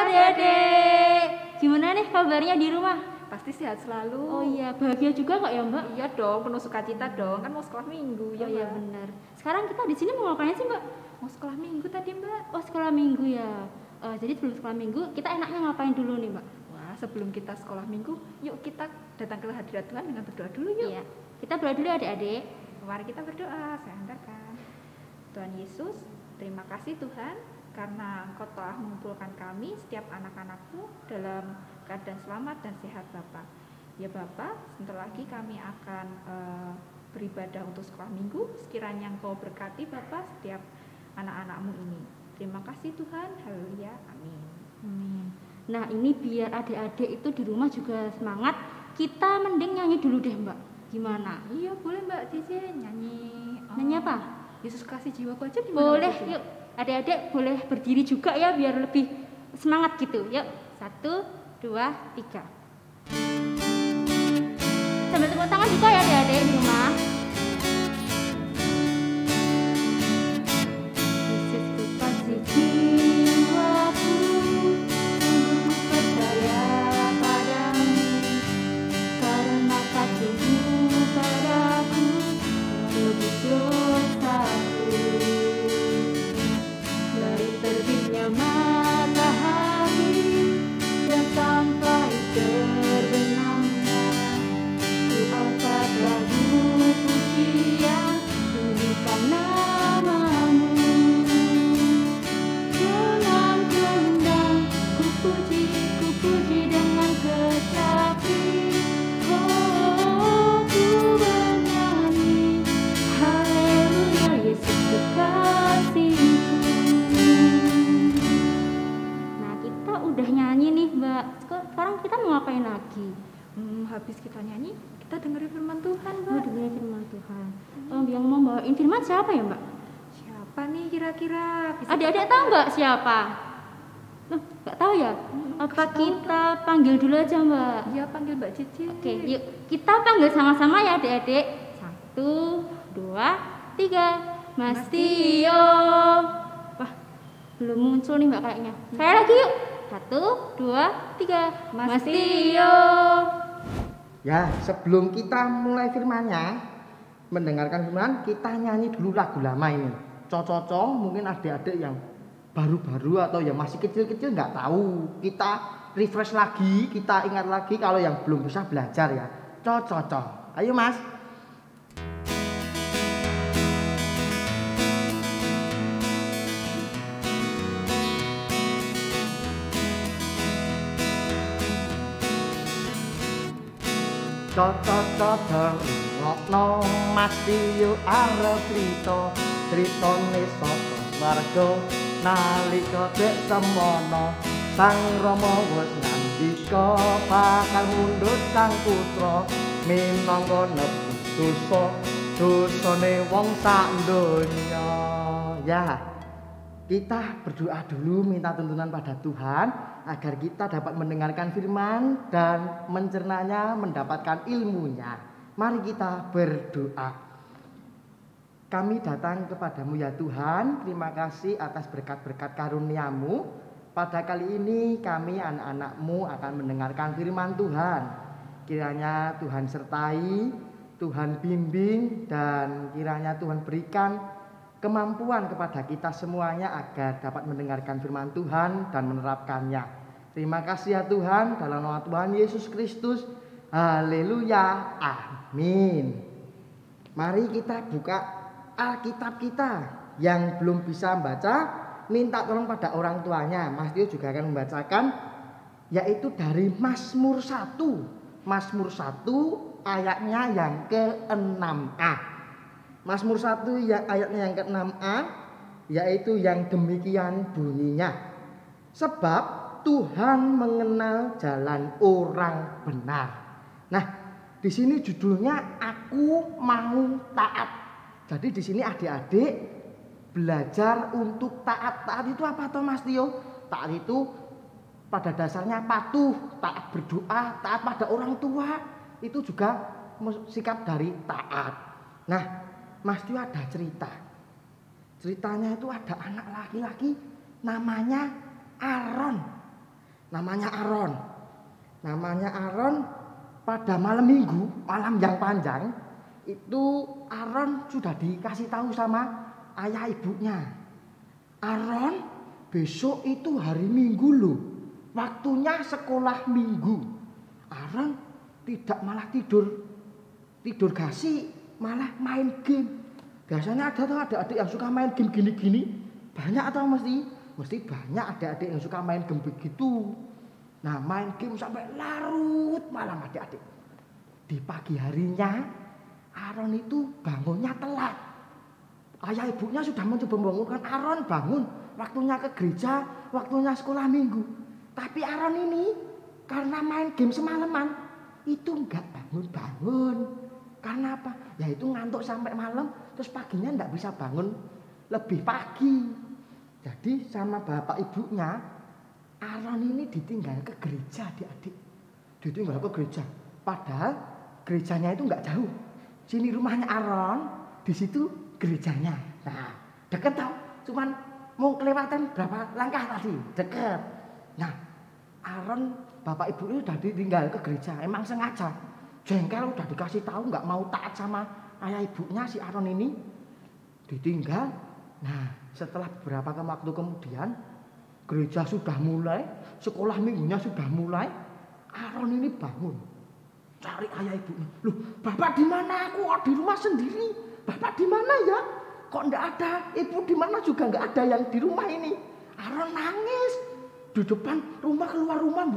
adik-adik. Gimana nih kabarnya di rumah? Pasti sehat selalu. Oh iya, bahagia juga kok ya Mbak? Iya dong, penuh sukacita dong. Kan mau sekolah minggu ya. Oh iya benar. Sekarang kita di sini mau ngapain sih Mbak? Mau sekolah minggu tadi Mbak. Oh sekolah minggu ya. Jadi sebelum sekolah minggu kita enaknya ngapain dulu nih Mbak? Wah, sebelum kita sekolah minggu, yuk kita datang ke hadirat Tuhan dengan berdoa dulu yuk. Iya. Kita berdoa dulu adik-adik. Mari kita berdoa. Saya antarkan. Tuhan Yesus, terima kasih Tuhan karena Engkau telah mengumpulkan kami setiap anak-anak-Mu dalam keadaan selamat dan sehat Bapak. Ya Bapak, sebentar lagi kami akan beribadah untuk sekolah minggu. Sekiranya Engkau berkati Bapak setiap anak-anak-Mu ini. Terima kasih Tuhan. Haleluya. Amin. Amin. Nah ini biar adik-adik itu di rumah juga semangat. Kita mending nyanyi dulu deh Mbak. Gimana? Iya boleh Mbak Cici nyanyi. Nyanyi apa? Yesus kasih jiwaku aja gimana? Boleh, yuk adik-adik boleh berdiri juga ya biar lebih semangat gitu. Yuk, 1, 2, 3. Sambil tepuk tangan juga ya adik-adik di rumah. Yesus kasih jiwaku, sungguh percaya padamu, karena kasih-Mu padaku lebih dosaku. Dari terbitnya matahari dan sampai terbenamnya, ku angkat lagu pujian, tinggikan nama-Mu. Dengan kendang ku puji dengan kecapi. Oh, ku bernyanyi, haleluya Yesus kekasihku. Nah kita udah nyanyi nih Mbak. Sekarang kita mau ngapain lagi? Habis kita nyanyi, kita dengerin firman Tuhan Mbak. Mau dengerin firman Tuhan. Yang mau bawain firman siapa ya Mbak? Siapa nih kira-kira? Adik-adik tahu nggak siapa? Loh, nggak tahu ya? Apa kita panggil dulu aja Mbak? Iya panggil Mbak Cici. Oke, yuk kita panggil sama-sama ya adik-adik. 1, 2, 3. Mas Tio. Wah, belum muncul nih Mbak kayaknya. Saya lagi yuk. 1, 2, 3. Mas Tio. Ya, sebelum kita mulai firmannya, mendengarkan firman, kita nyanyi dulu lagu lama ini. Cocok mungkin adik-adik yang baru-baru atau yang masih kecil-kecil nggak tahu. Kita refresh lagi, kita ingat lagi kalau yang belum bisa belajar ya. Cocok. Ayo Mas. Cocok ngokno Mas Tio arep critane saka swarga nalika dek semono Sang Rama wis ngandika bakal mundhut Sang Putra minangka nebus dosane wong sak donya. Ya, kita berdoa dulu minta tuntunan pada Tuhan agar kita dapat mendengarkan firman dan mencernanya, mendapatkan ilmunya. Mari kita berdoa. Kami datang kepadamu ya Tuhan, terima kasih atas berkat-berkat karunia-Mu. Pada kali ini kami anak-anak-Mu akan mendengarkan firman Tuhan. Kiranya Tuhan sertai, Tuhan bimbing, dan kiranya Tuhan berikan kemampuan kepada kita semuanya agar dapat mendengarkan firman Tuhan dan menerapkannya. Terima kasih ya Tuhan, dalam nama Tuhan Yesus Kristus. Haleluya. Amin. Mari kita buka Alkitab kita. Yang belum bisa membaca, minta tolong pada orang tuanya. Mas Tio juga akan membacakan, yaitu dari Mazmur 1. Mazmur 1 ayatnya yang ke-6a. Mazmur 1 yang ayatnya yang ke-6a, yaitu yang demikian bunyinya. Sebab Tuhan mengenal jalan orang benar. Nah, di sini judulnya Aku Mau Taat. Jadi di sini adik-adik belajar untuk taat. Taat itu apa toh Mas Tio? Taat itu pada dasarnya patuh, taat berdoa, taat pada orang tua. Itu juga sikap dari taat. Nah, Mas Tio ada cerita. Ceritanya itu ada anak laki-laki namanya Aaron. namanya Aaron. Namanya Aaron pada malam minggu, malam yang panjang, itu Aaron sudah dikasih tahu sama ayah ibunya. Aaron, besok itu hari Minggu loh. Waktunya sekolah minggu. Aaron tidak malah tidur kasih, malah main game. Biasanya ada tuh adik-adik yang suka main game gini-gini. Banyak atau mesti banyak adik-adik yang suka main game begitu. Nah, main game sampai larut malam adik-adik. Di pagi harinya Aaron itu bangunnya telat. Ayah ibunya sudah mencoba membangunkan Aaron, bangun. Waktunya ke gereja, waktunya sekolah minggu. Tapi Aaron ini karena main game semalaman itu enggak bangun-bangun. Karena apa? Ya itu ngantuk sampai malam, terus paginya enggak bisa bangun lebih pagi. Jadi sama bapak ibunya, Aaron ini ditinggal ke gereja, adik-adik. Ditinggal ke gereja. Padahal gerejanya itu enggak jauh. Sini rumahnya Aaron, di situ gerejanya. Nah, deket tau. Cuman mau kelewatan berapa langkah tadi? Deket. Nah, Aaron bapak ibu itu udah ditinggal ke gereja. Emang sengaja. Jengkel udah dikasih tahu nggak mau taat sama ayah ibunya si Aaron ini. Ditinggal. Nah, setelah beberapa waktu kemudian gereja sudah mulai, sekolah minggunya sudah mulai. Aaron ini bangun. Cari ayah ibunya. Loh, bapak di mana? Aku di rumah sendiri. Bapak di mana ya? Kok enggak ada? Ibu di mana juga enggak ada yang di rumah ini. Aaron nangis. Di depan rumah, keluar rumah,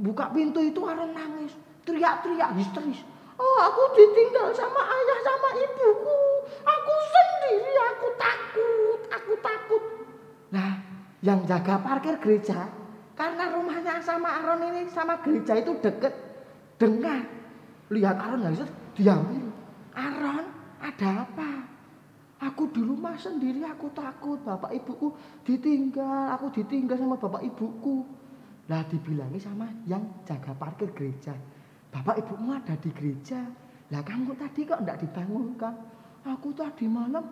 buka pintu itu Aaron nangis. Teriak-teriak histeris. Oh, aku ditinggal sama ayah sama ibuku. Aku sendiri, aku takut. Nah, yang jaga parkir gereja, karena rumahnya sama Aaron ini sama gereja itu deket. Dengar, lihat Aaron nangis, diambil. Aaron, ada apa? Aku di rumah sendiri, aku takut. Bapak ibuku ditinggal, aku ditinggal sama bapak ibuku. Lah dibilangi sama yang jaga parkir gereja. Bapak ibumu ada di gereja. Lah kamu tadi kok enggak dibangunkan? Aku tadi malam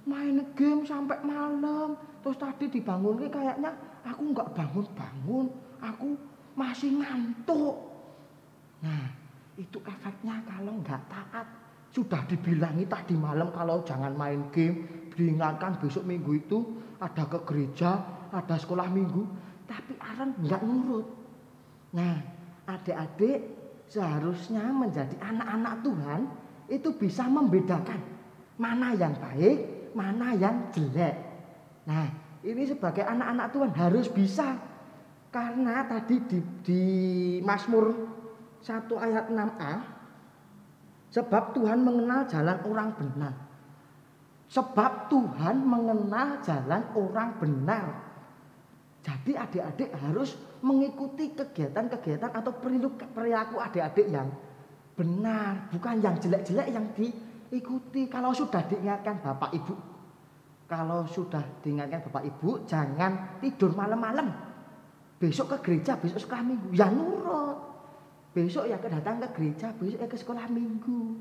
main game sampai malam. Terus tadi dibangunkan kayaknya aku enggak bangun-bangun. Aku masih ngantuk. Nah, itu efeknya kalau enggak taat. Sudah dibilangi tadi malam kalau jangan main game, diingatkan besok minggu itu ada ke gereja, ada sekolah minggu, tapi Aaron enggak nurut. Nah, adik-adik seharusnya menjadi anak-anak Tuhan itu bisa membedakan mana yang baik, mana yang jelek. Nah, ini sebagai anak-anak Tuhan harus bisa. Karena tadi di Mazmur 1 ayat 6a, sebab Tuhan mengenal jalan orang benar. Sebab Tuhan mengenal jalan orang benar. Jadi adik-adik harus mengikuti kegiatan-kegiatan atau perilaku adik-adik yang benar. Bukan yang jelek-jelek yang diikuti. Kalau sudah diingatkan Bapak Ibu. Kalau sudah diingatkan Bapak Ibu, jangan tidur malam-malam. Besok ke gereja, besok sekolah minggu. Ya nurut. Besok ya datang ke gereja, besok ya ke sekolah minggu.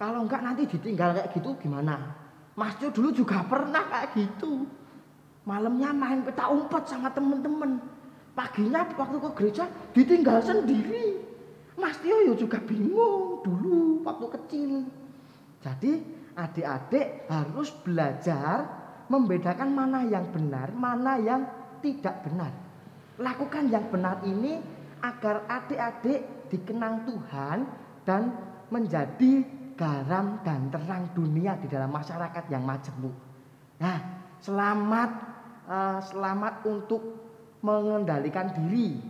Kalau enggak nanti ditinggal kayak gitu gimana? Mas Tio dulu juga pernah kayak gitu. Malamnya main petak umpet sama temen-temen. Paginya waktu ke gereja ditinggal sendiri. Mas Tio ya juga bingung dulu waktu kecil. Jadi adik-adik harus belajar membedakan mana yang benar, mana yang tidak benar. Lakukan yang benar ini agar adik-adik dikenang Tuhan dan menjadi garam dan terang dunia di dalam masyarakat yang majemuk. Nah, selamat untuk mengendalikan diri,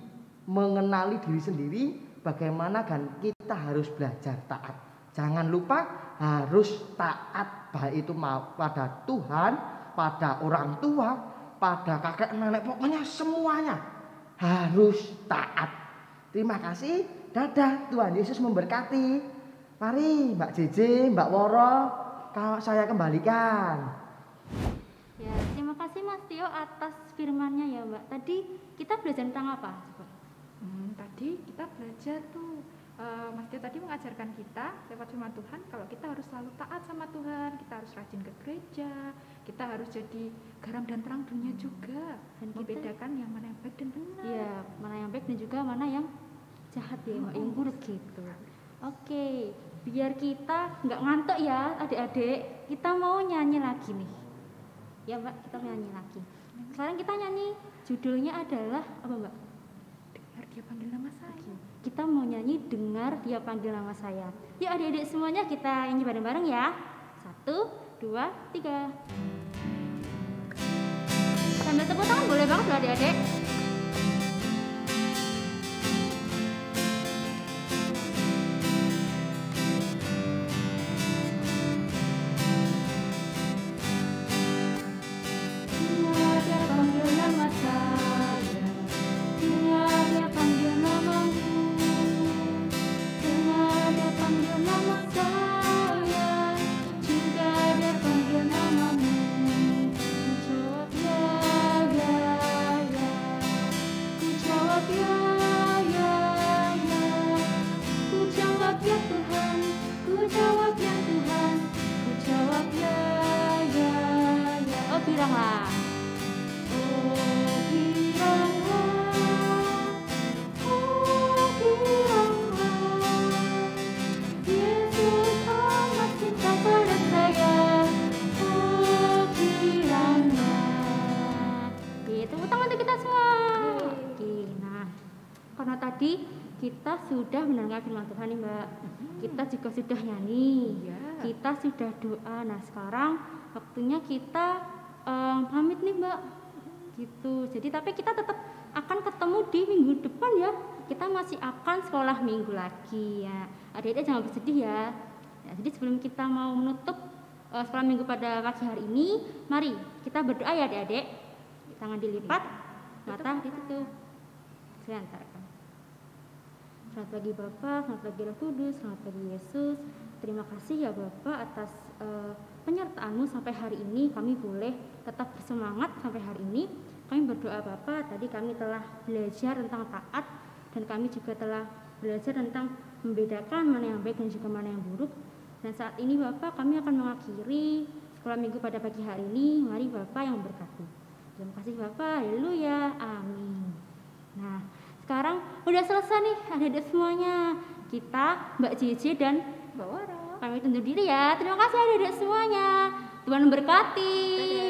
mengenali diri sendiri, bagaimana kan kita harus belajar taat. Jangan lupa harus taat, baik itu pada Tuhan, pada orang tua, pada kakek nenek, pokoknya semuanya harus taat. Terima kasih, dadah, Tuhan Yesus memberkati. Mari Mbak Jeje, Mbak Woro, saya kembalikan. Ya, terima kasih Mas Tio atas firman-Nya ya Mbak. Tadi kita belajar tentang apa? Tadi kita belajar tuh, Mas Tio tadi mengajarkan kita lewat firman Tuhan kalau kita harus selalu taat sama Tuhan, kita harus rajin ke gereja, kita harus jadi garam dan terang dunia juga, dan membedakan yang mana yang baik dan benar. Iya, baik dan juga mana yang jahat ya Mbak, yang buruk gitu. Oke, biar kita nggak ngantuk ya adik-adik, kita mau nyanyi lagi nih. Ya Mbak, kita nyanyi lagi. Sekarang kita nyanyi, judulnya adalah apa Mbak? Dengar dia panggil nama saya. Kita mau nyanyi dengar dia panggil nama saya. Yuk adik-adik semuanya kita nyanyi bareng-bareng ya. 1, 2, 3. Sambil tepuk tangan boleh banget loh adik-adik. Bilanglah, oh bilanglah, Yesus amat cinta pada saya, oh bilanglah. Gitu, tangan untuk kita semua. Oke, nah, karena tadi kita sudah mendengar firman Tuhan nih Mbak, kita juga sudah nyanyi, kita sudah doa. Nah sekarang waktunya kita pamit nih Mbak, gitu. Jadi tapi kita tetap akan ketemu di minggu depan ya. Kita masih akan sekolah minggu lagi ya. Adik-adik jangan bersedih ya. Jadi sebelum kita mau menutup sekolah minggu pada pagi hari ini, mari kita berdoa ya adik-adik. Tangan dilipat, mata ditutup. Saya antarkan. Selamat pagi Bapak, selamat pagi Roh Kudus, selamat pagi Yesus. Terima kasih ya Bapak atas penyertaan-Mu sampai hari ini. Kami boleh tetap bersemangat sampai hari ini. Kami berdoa Bapak, tadi kami telah belajar tentang taat dan kami juga telah belajar tentang membedakan mana yang baik dan juga mana yang buruk. Dan saat ini Bapak, kami akan mengakhiri sekolah minggu pada pagi hari ini. Mari Bapak yang berkati. Terima kasih Bapak, haleluya, amin. Nah, sekarang udah selesai nih adik-adik semuanya. Kita, Mbak Cici dan Mbak Wara pamit undur diri ya. Terima kasih adik-adik semuanya. Tuhan memberkati.